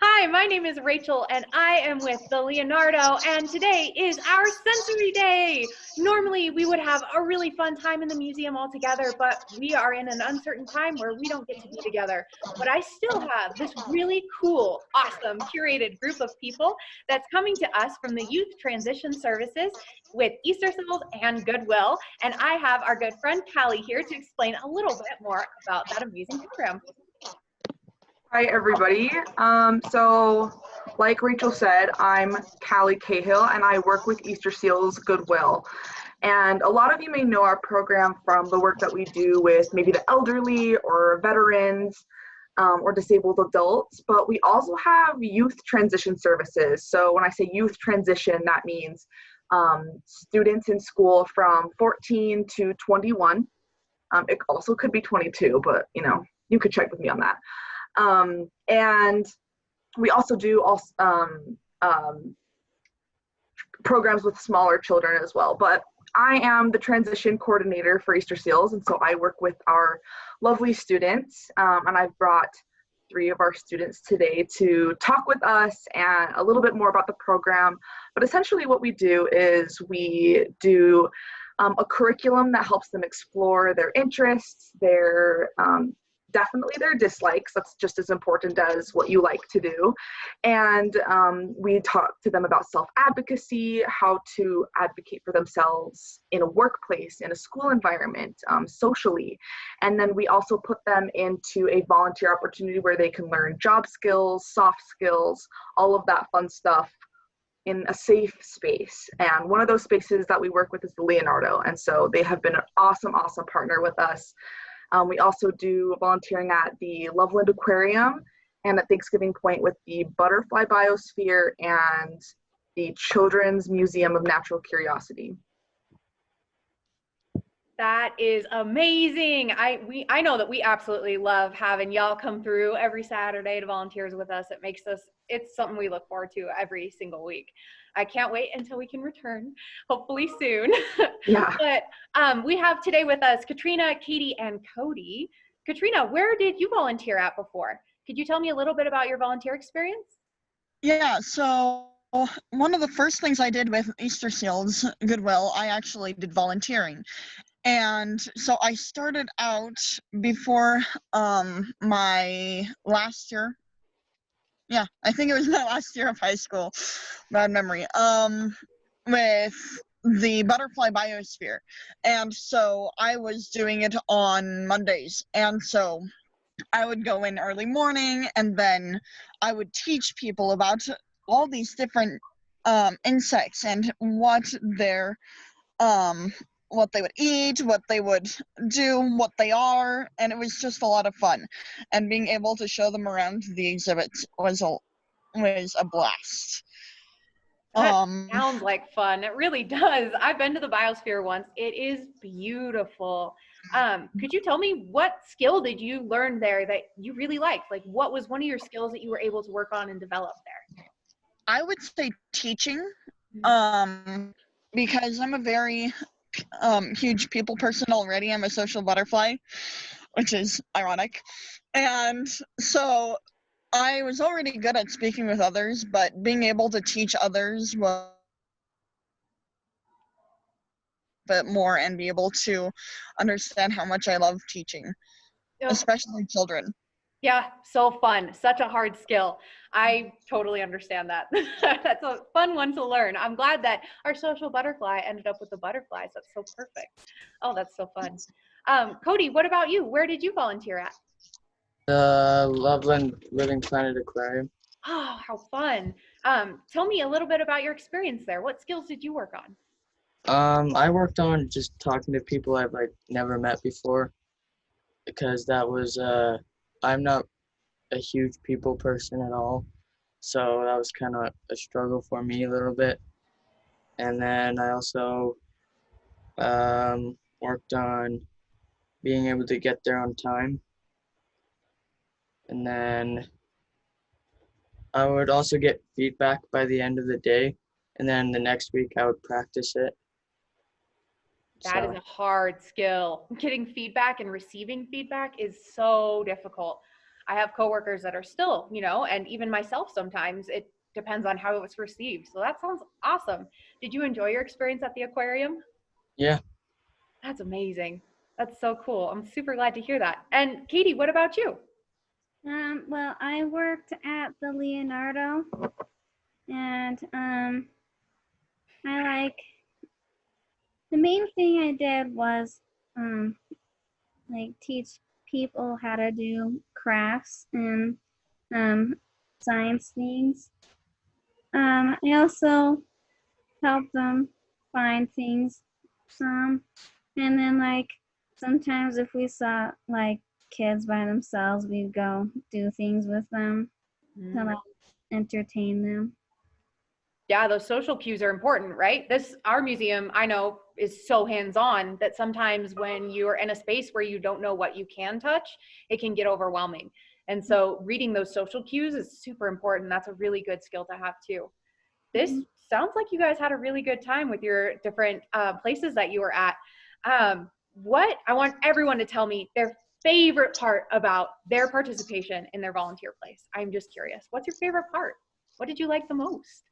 Hi, my name is Rachel and I am with the Leonardo, and today is our sensory day. Normally we would have a really fun time in the museum all together, but we are in an uncertain time where we don't get to be together. But I still have this really cool, awesome, curated group of people that's coming to us from the Youth Transition Services with Easter Seals and Goodwill. And I have our good friend Callie here to explain a little bit more about that amazing program. Hi, everybody. Like Rachel said, I'm Callie Cahill, and I work with Easter Seals Goodwill. And a lot of you may know our program from the work that we do with maybe the elderly or veterans or disabled adults, but we also have youth transition services. So when I say youth transition, that means students in school from 14 to 21. It also could be 22, but you could check with me on that. And we also do programs with smaller children as well. But I am the transition coordinator for Easter Seals, and so I work with our lovely students. And I've brought 3 of our students today to talk with us and a little bit more about the program. But essentially what we do is we do a curriculum that helps them explore their interests, definitely their dislikes. That's just as important as what you like to do. And we talk to them about self-advocacy, how to advocate for themselves in a workplace, in a school environment, socially. And then we also put them into a volunteer opportunity where they can learn job skills, soft skills, all of that fun stuff in a safe space. And one of those spaces that we work with is the Leonardo. And so they have been an awesome, awesome partner with us. We also do volunteering at the Loveland Aquarium and at Thanksgiving Point with the Butterfly Biosphere and the Children's Museum of Natural Curiosity. That is amazing. I know that we absolutely love having y'all come through every Saturday to volunteers with us. It's something we look forward to every single week. I can't wait until we can return, hopefully soon. Yeah. But we have today with us Katrina, Katie, and Cody. Katrina, where did you volunteer at before? Could you tell me a little bit about your volunteer experience? Yeah, so one of the first things I did with Easter Seals Goodwill, I actually did volunteering. And so I started out before my last year. Yeah, I think it was my last year of high school. Bad memory. With the Butterfly Biosphere. And so I was doing it on Mondays. And so I would go in early morning and then I would teach people about all these different insects and what they would eat, what they would do, what they are, and it was just a lot of fun. And being able to show them around the exhibits was a blast. That sounds like fun. It really does. I've been to the Biosphere once. It is beautiful. Could you tell me what skill did you learn there that you really liked? Like, what was one of your skills that you were able to work on and develop there? I would say teaching, because I'm a very huge people person already. I'm a social butterfly, which is ironic. And so I was already good at speaking with others, but being able to teach others was a bit more and be able to understand how much I love teaching, especially children. Yeah, so fun. Such a hard skill. I totally understand that. That's a fun one to learn. I'm glad that our social butterfly ended up with the butterflies. That's so perfect. Oh, that's so fun. Cody, what about you? Where did you volunteer at? Loveland Living Planet Aquarium. Oh, how fun. Tell me a little bit about your experience there. What skills did you work on? I worked on just talking to people I've never met before, because that was I'm not a huge people person at all, so that was kind of a struggle for me a little bit. And then I also worked on being able to get there on time. And then I would also get feedback by the end of the day, and then the next week I would practice it. That is a hard skill. Getting feedback and receiving feedback is so difficult. I have coworkers that are still, you know, and even myself sometimes it depends on how it was received. So that sounds awesome. Did you enjoy your experience at the aquarium? Yeah. That's amazing. That's so cool. I'm super glad to hear that. And Katie, what about you? Well, I worked at the Leonardo, and I like the main thing I did was like teach people how to do crafts and science things. I also helped them find things. And then like sometimes if we saw like kids by themselves, we'd go do things with them to like entertain them. Yeah, those social cues are important, right? Our museum, I know, is so hands-on that sometimes when you're in a space where you don't know what you can touch, it can get overwhelming. And so reading those social cues is super important. That's a really good skill to have too. This sounds like you guys had a really good time with your different places that you were at. What I want everyone to tell me their favorite part about their participation in their volunteer place. I'm just curious. What's your favorite part? What did you like the most?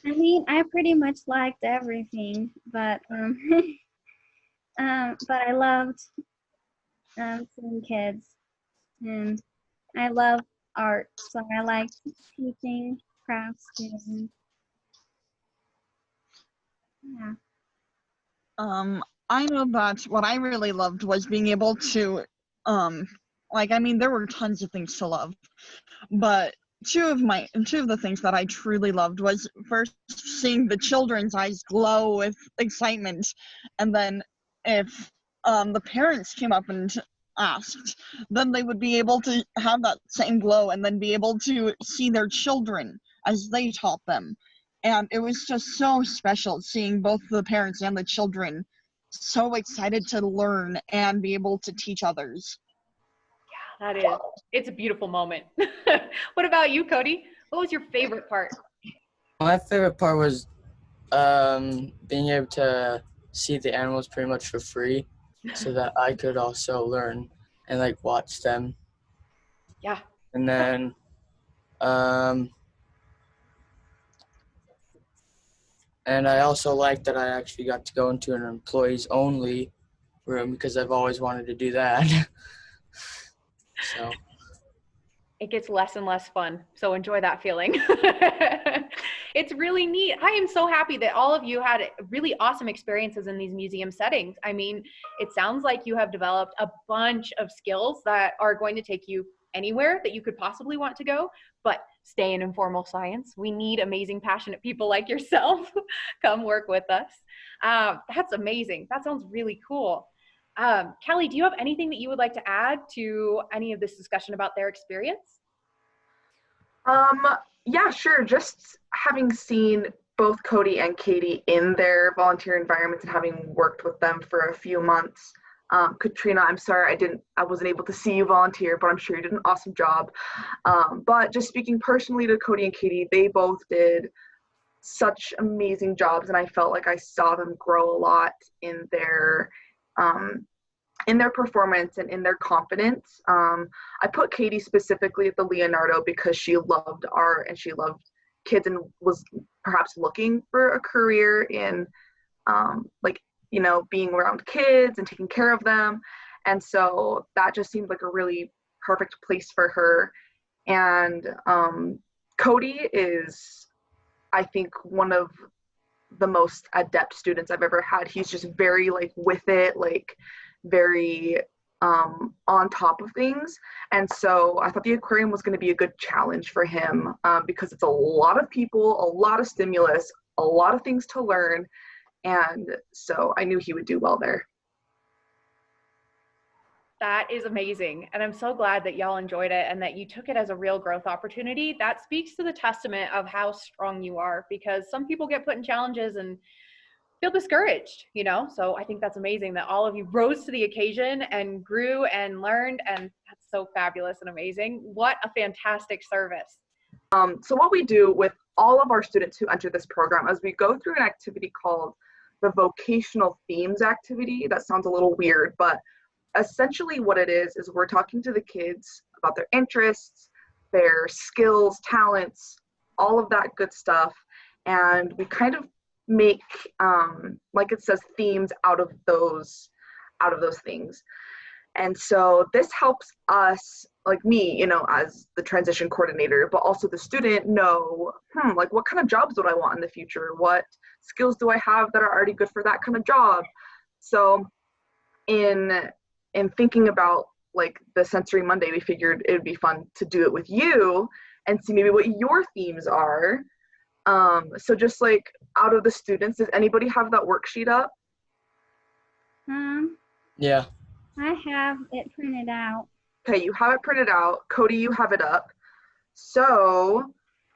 I mean, I pretty much liked everything, but I loved seeing kids, and I love art, so I liked teaching crafts too. Yeah. I know that what I really loved was being able to, like, I mean, there were tons of things to love, but two of the things that I truly loved was first seeing the children's eyes glow with excitement, and then if the parents came up and asked, then they would be able to have that same glow and then be able to see their children as they taught them. And it was just so special seeing both the parents and the children so excited to learn and be able to teach others. That is, it's a beautiful moment. What about you, Cody? What was your favorite part? My favorite part was being able to see the animals pretty much for free so that I could also learn and like watch them. Yeah. And then and I also like that I actually got to go into an employees only room because I've always wanted to do that. So it gets less and less fun. So enjoy that feeling. It's really neat. I am so happy that all of you had really awesome experiences in these museum settings. I mean, it sounds like you have developed a bunch of skills that are going to take you anywhere that you could possibly want to go, but stay in informal science. We need amazing, passionate people like yourself. Come work with us. That's amazing. That sounds really cool. Kelly, do you have anything that you would like to add to any of this discussion about their experience? Yeah, sure. Just having seen both Cody and Katie in their volunteer environments and having worked with them for a few months. Katrina, I'm sorry I wasn't able to see you volunteer, but I'm sure you did an awesome job. But just speaking personally to Cody and Katie, they both did such amazing jobs, and I felt like I saw them grow a lot in their performance and in their confidence. I put Katie specifically at the Leonardo because she loved art and she loved kids and was perhaps looking for a career in being around kids and taking care of them. And so that just seemed like a really perfect place for her. And Cody is, I think, one of the most adept students I've ever had. He's just very with it, very on top of things. And so I thought the aquarium was going to be a good challenge for him because it's a lot of people, a lot of stimulus, a lot of things to learn. And so I knew he would do well there. That is amazing. And I'm so glad that y'all enjoyed it and that you took it as a real growth opportunity. That speaks to the testament of how strong you are, because some people get put in challenges and feel discouraged, So I think that's amazing that all of you rose to the occasion and grew and learned, and that's so fabulous and amazing. What a fantastic service. So what we do with all of our students who enter this program is we go through an activity called the Vocational Themes activity. That sounds a little weird, but essentially what it is we're talking to the kids about their interests, their skills, talents, all of that good stuff. And we kind of make, like it says, themes out of those things. And so this helps us, like me, you know, as the transition coordinator, but also the student know, like what kind of jobs would I want in the future? What skills do I have that are already good for that kind of job? So in thinking about like the Sensory Monday, we figured it would be fun to do it with you and see maybe what your themes are. So just like out of the students, does anybody have that worksheet up? Yeah. I have it printed out. Okay, you have it printed out. Cody, you have it up. So,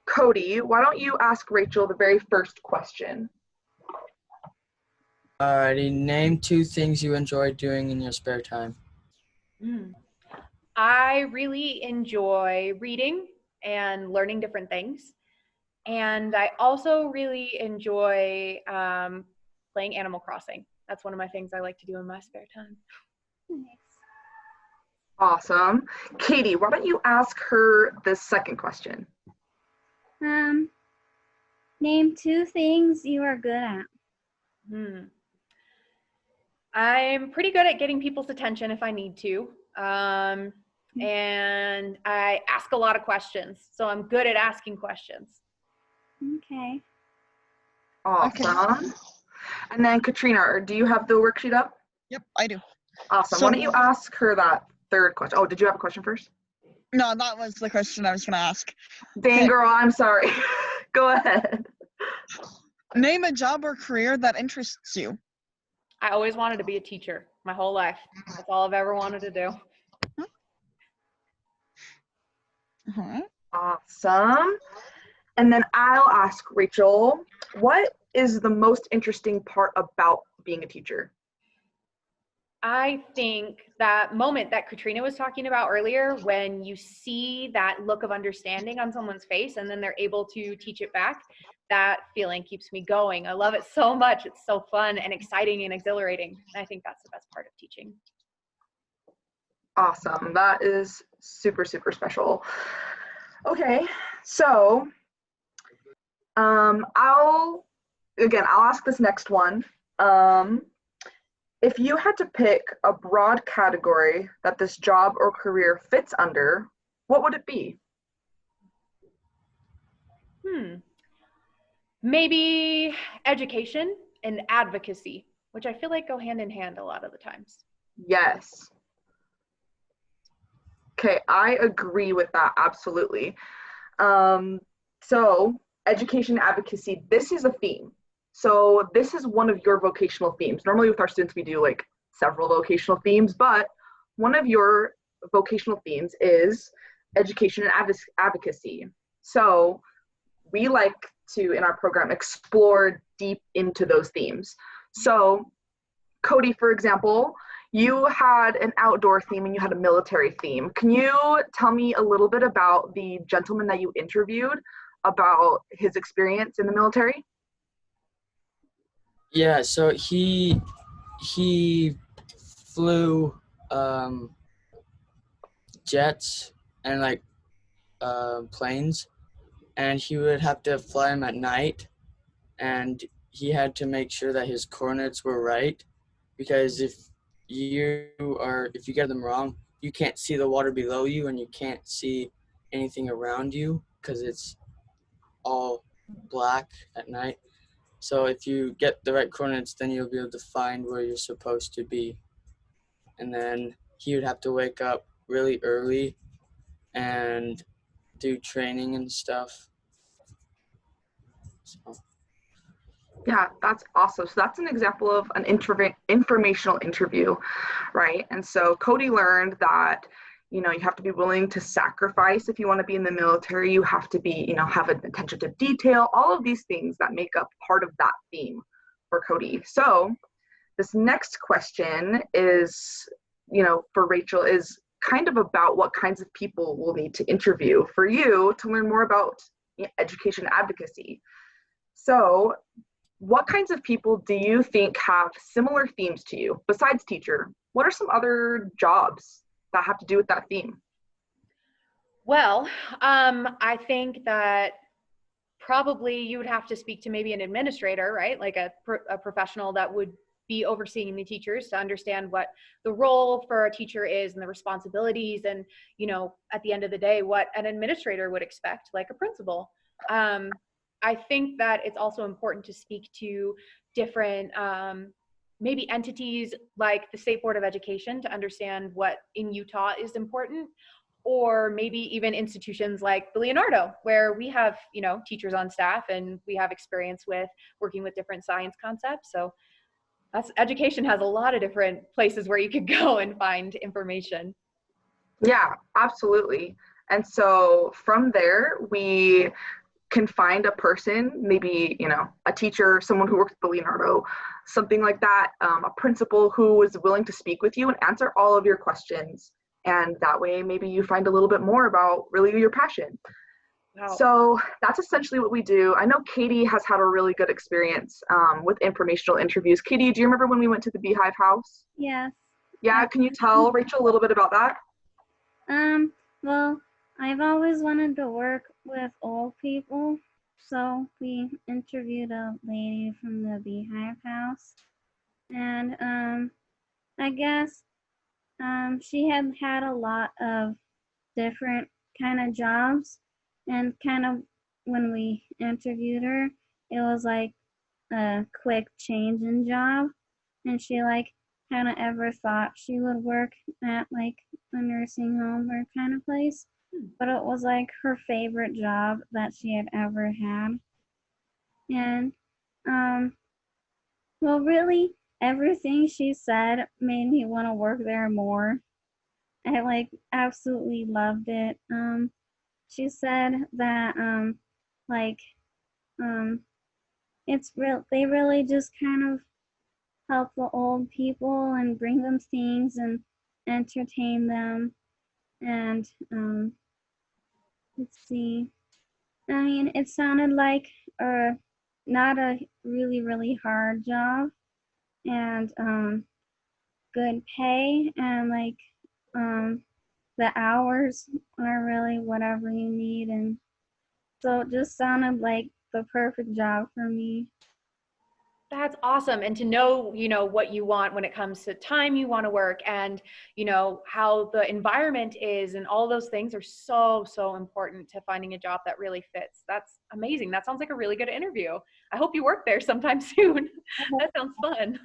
Cody, why don't you ask Rachel the very first question? Alrighty, name 2 things you enjoy doing in your spare time. I really enjoy reading and learning different things. And I also really enjoy playing Animal Crossing. That's one of my things I like to do in my spare time. Nice. Awesome. Katie, why don't you ask her the second question? Name 2 things you are good at. I'm pretty good at getting people's attention if I need to. And I ask a lot of questions. So I'm good at asking questions. Okay. Awesome. Okay. And then Katrina, do you have the worksheet up? Yep, I do. Awesome. Why don't you ask her that third question? Oh, did you have a question first? No, that was the question I was going to ask. Dang, girl, I'm sorry. Go ahead. Name a job or career that interests you. I always wanted to be a teacher my whole life. That's all I've ever wanted to do. Awesome. And then I'll ask Rachel, what is the most interesting part about being a teacher? I think that moment that Katrina was talking about earlier, when you see that look of understanding on someone's face and then they're able to teach it back, that feeling keeps me going. I love it so much. It's so fun and exciting and exhilarating. And I think that's the best part of teaching. Awesome. That is super, super special. Okay, so I'll ask this next one. If you had to pick a broad category that this job or career fits under, what would it be? Maybe education and advocacy, which I feel like go hand in hand a lot of the times. Yes. Okay, I agree with that, absolutely. So education advocacy, this is a theme. So this is one of your vocational themes. Normally with our students, we do like several vocational themes, but one of your vocational themes is education and advocacy. So we like to, in our program, explore deep into those themes. So Cody, for example, you had an outdoor theme and you had a military theme. Can you tell me a little bit about the gentleman that you interviewed, about his experience in the military? Yeah, so he flew jets and like planes, and he would have to fly them at night, and he had to make sure that his coordinates were right, because if you get them wrong, you can't see the water below you and you can't see anything around you because it's all black at night. So if you get the right coordinates, then you'll be able to find where you're supposed to be. And then he would have to wake up really early and do training and stuff. So. Yeah, that's awesome. So that's an example of an informational interview, right? And so Cody learned that, you know, you have to be willing to sacrifice if you want to be in the military. You have to be, you know, have an attention to detail, all of these things that make up part of that theme for Cody. So this next question is, you know, for Rachel, is kind of about what kinds of people we'll need to interview for you to learn more about education advocacy. So what kinds of people do you think have similar themes to you, besides teacher? what are some other jobs that have to do with that theme? Well, I think that probably you would have to speak to maybe an administrator, right? Like a professional that would be overseeing the teachers to understand what the role for a teacher is and the responsibilities, and, you know, at the end of the day, what an administrator would expect, like a principal. I think that it's also important to speak to different maybe entities like the State Board of Education to understand what in Utah is important, or maybe even institutions like the Leonardo, where we have, you know, teachers on staff and we have experience with working with different science concepts. So education has a lot of different places where you could go and find information. Yeah, absolutely. And so from there, we can find a person, maybe, you know, a teacher, someone who works at the Leonardo, something like that, a principal who is willing to speak with you and answer all of your questions. And that way, maybe you find a little bit more about really your passion. Wow. So that's essentially what we do. I know Katie has had a really good experience with informational interviews. Katie, do you remember when we went to the Beehive House? Yes. Yeah, can you tell Rachel a little bit about that? Well, I've always wanted to work with old people, so we interviewed a lady from the Beehive House, and I guess she had had a lot of different kind of jobs, and kind of when we interviewed her, it was like a quick change in job, and she like kind of ever thought she would work at like a nursing home or kind of place, but it was like her favorite job that she had ever had. And well, really everything she said made me want to work there more. I like absolutely loved it. She said that like it's real, they really just kind of help the old people and bring them things and entertain them. And let's see, I mean, it sounded like not a really hard job, and good pay, and like the hours are really whatever you need, and so it just sounded like the perfect job for me. That's awesome. And to know, you know, what you want when it comes to time you want to work, and, you know, how the environment is, and all those things are so important to finding a job that really fits. That's amazing. That sounds like a really good interview. I hope you work there sometime soon. That sounds fun.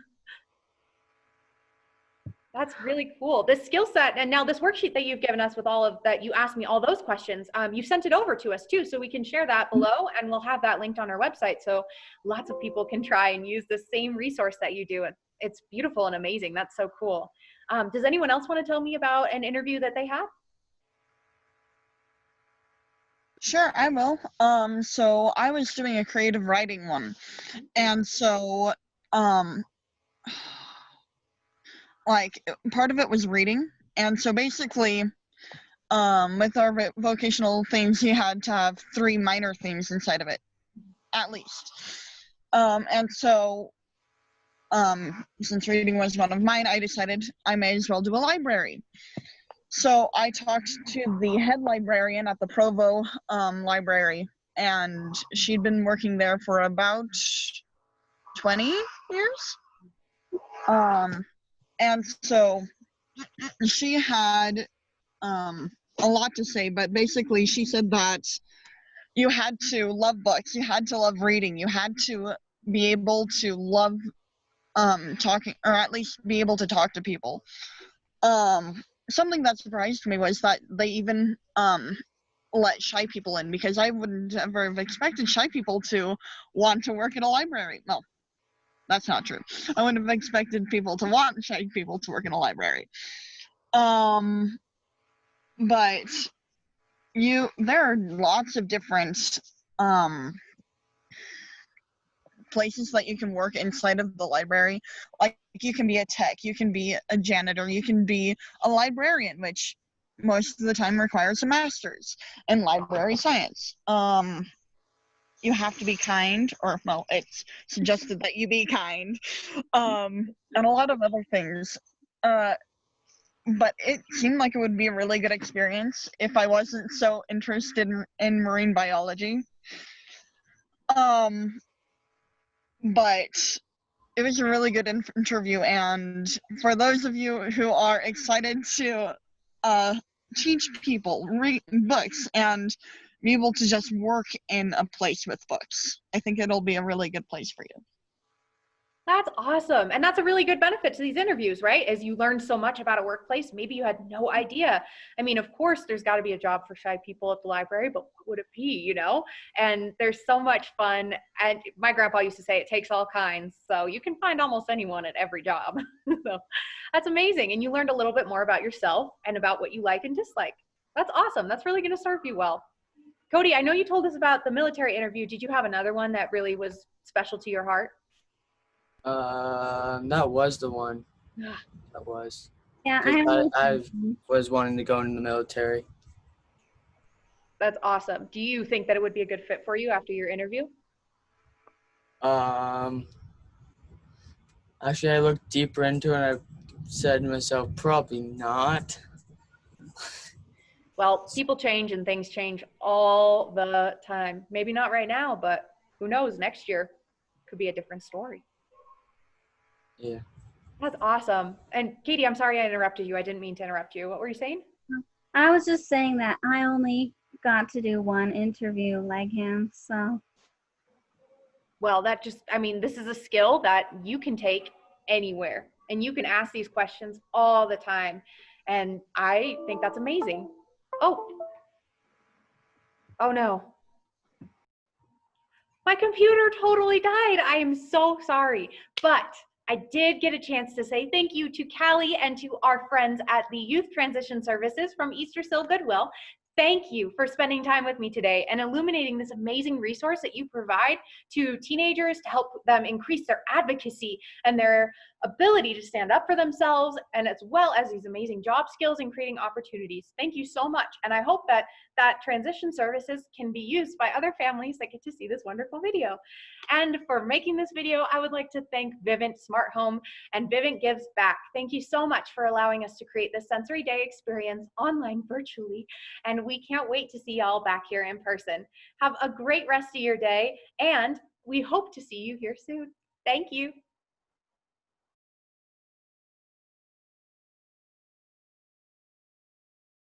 That's really cool. This skill set, and now this worksheet that you've given us with all of that, you asked me all those questions, you sent it over to us too, so we can share that below, and we'll have that linked on our website so lots of people can try and use the same resource that you do. It's beautiful and amazing. That's so cool. Does anyone else want to tell me about an interview that they had? Sure, I will. So I was doing a creative writing one, and so like part of it was reading, and so basically with our vocational themes, you had to have 3 minor themes inside of it, at least. And so since reading was one of mine, I decided I may as well do a library. So I talked to the head librarian at the Provo library, and she'd been working there for about 20 years. And so she had a lot to say, but basically she said that you had to love books, you had to love reading, you had to be able to love talking, or at least be able to talk to people. Something that surprised me was that they even let shy people in, because I wouldn't ever have expected shy people to want to work at a library. Well, that's not true. I wouldn't have expected people to want shy people to work in a library. But there are lots of different places that you can work inside of the library. Like, you can be a tech, you can be a janitor, you can be a librarian, which most of the time requires a master's in library science. You have to be kind, or well, it's suggested that you be kind, and a lot of other things. but it seemed like it would be a really good experience if I wasn't so interested in marine biology. But it was a really good interview, and for those of you who are excited to teach people, read books, and be able to just work in a place with books, I think it'll be a really good place for you. That's awesome. And that's a really good benefit to these interviews, right? As you learn so much about a workplace, maybe you had no idea. I mean, of course, there's got to be a job for shy people at the library, but what would it be, you know? And there's so much fun. And my grandpa used to say it takes all kinds. So you can find almost anyone at every job. So that's amazing. And you learned a little bit more about yourself and about what you like and dislike. That's awesome. That's really going to serve you well. Cody, I know you told us about the military interview. Did you have another one that really was special to your heart? That was the one. That was. Yeah, I was wanting to go into the military. That's awesome. Do you think that it would be a good fit for you after your interview? Actually, I looked deeper into it and I said to myself, probably not. Well, people change and things change all the time. Maybe not right now, but who knows, next year could be a different story. Yeah. That's awesome. And Katie, I'm sorry I interrupted you. I didn't mean to interrupt you. What were you saying? I was just saying that I only got to do one interview like him, so. Well, that just, I mean, this is a skill that you can take anywhere and you can ask these questions all the time. And I think that's amazing. Oh no. My computer totally died. I am so sorry. But I did get a chance to say thank you to Callie and to our friends at the Youth Transition Services from Easter Sill Goodwill. Thank you for spending time with me today and illuminating this amazing resource that you provide to teenagers to help them increase their advocacy and their ability to stand up for themselves, and as well as these amazing job skills and creating opportunities. Thank you so much. And I hope that transition services can be used by other families that get to see this wonderful video. And for making this video, I would like to thank Vivint Smart Home and Vivint Gives Back. Thank you so much for allowing us to create this Sensory Day experience online virtually. And we can't wait to see y'all back here in person. Have a great rest of your day, and we hope to see you here soon. Thank you.